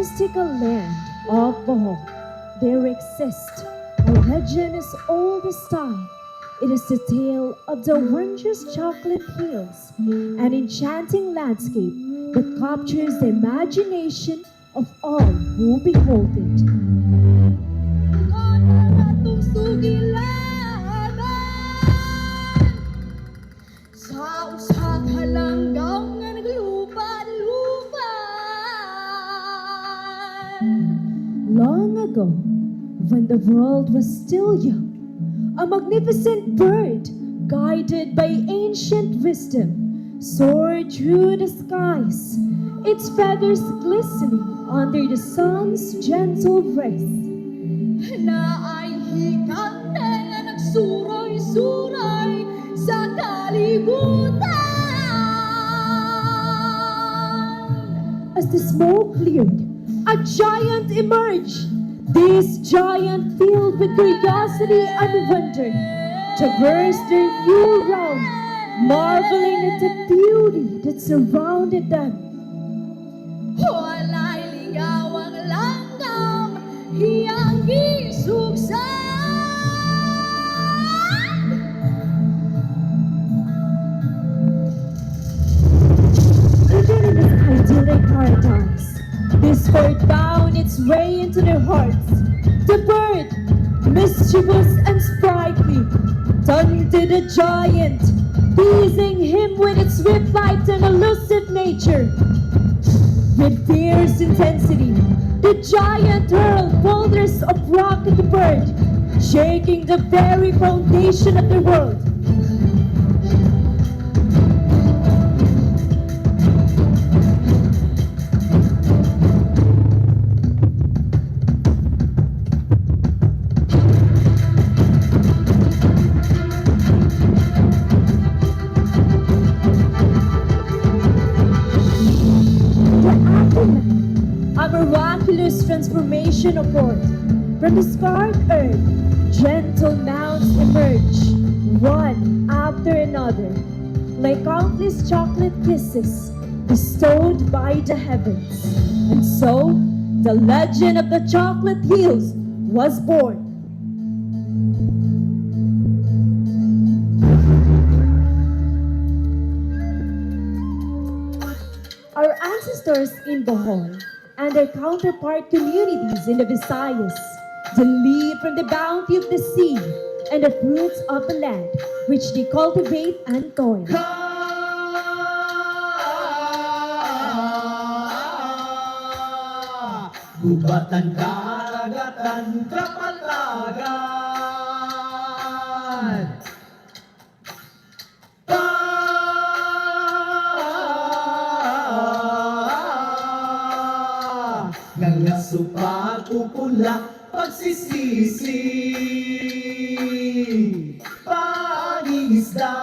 mystical land of Bohol, there exists a legend as old as time. It is the tale of the wondrous chocolate hills, an enchanting landscape that captures the imagination of all who behold it. Sa usak halanggang Long ago, when the world was still young, a magnificent bird, guided by ancient wisdom, soared through the skies, its feathers glistening under the sun's gentle rays. na ay hikante na nagsuroy-suroy sa kalibutan. As the smoke cleared, a giant emerged. This giant, filled with curiosity and wonder, traversed their new realm, marveling at the beauty that surrounded them. Walay lingawang langgam, hiyang gisugsan. Even in this idyllic paradise, this bird found its way into their hearts. The bird, mischievous and sprightly, taunted the giant, teasing him with its swift flight and elusive nature. With fierce intensity, the giant hurled boulders of rock at the bird, shaking the very foundation of the world. A miraculous transformation occurred. From the scarred earth, gentle mounds emerged, one after another, like countless chocolate kisses bestowed by the heavens. And so, the legend of the chocolate hills was born. Our ancestors in Bohol and their counterpart communities in the Visayas, they live from the bounty of the sea and the fruits of the land, which they cultivate and toil. Gubatan, karagatan, kapatagan. Ngangaso pagpupula, pagsisisi, pangingisda.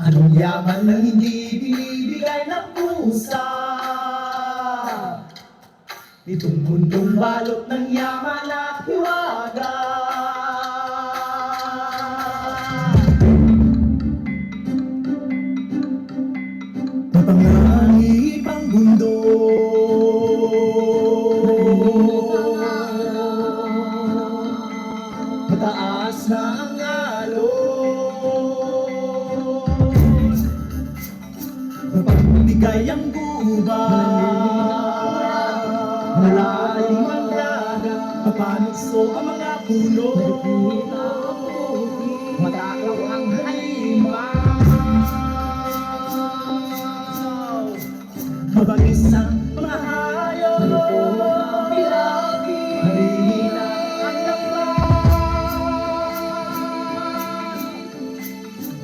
Anong yaman na hindi binibigay ng pusa? Itong mundong balot ng yaman at hiwaga. Mapanganib ang mundo, mataas na ang alon, mapagbigay ang gubat, malalim ang daga, mapanukso ang mga puno, matakaw ang halimaw, mabangis ang mga hayop, mahina ang lakbay,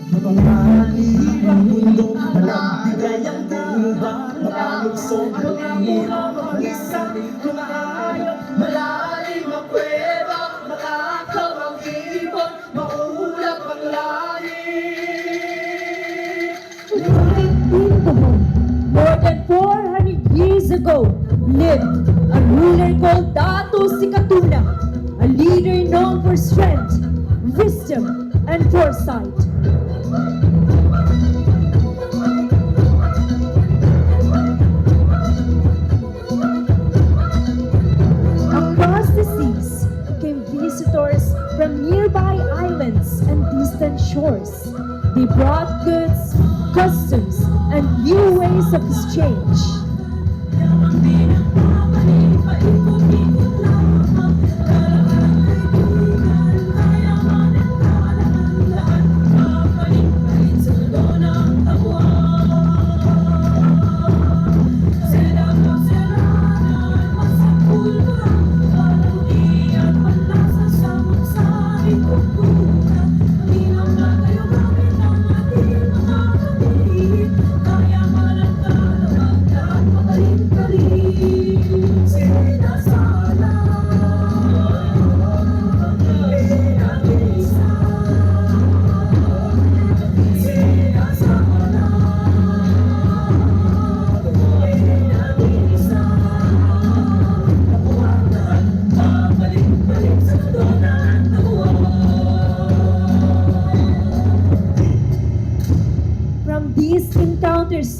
mapanganib ang mundo, malagbigay ang gubat, mapanukso ang mga puno, mabangis ang mga hayop, malalim ang kuweba, matakaw ang ibon, maulap ang langit. In Bohol, more than 400 years ago, lived a ruler called Teato, a leader known for strength, wisdom, and foresight. from nearby islands and distant shores. They brought goods, customs, and new ways of exchange.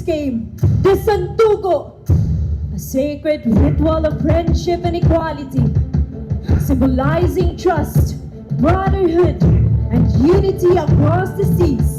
Came the Sandugo, a sacred ritual of friendship and equality, symbolizing trust, brotherhood, and unity across the seas.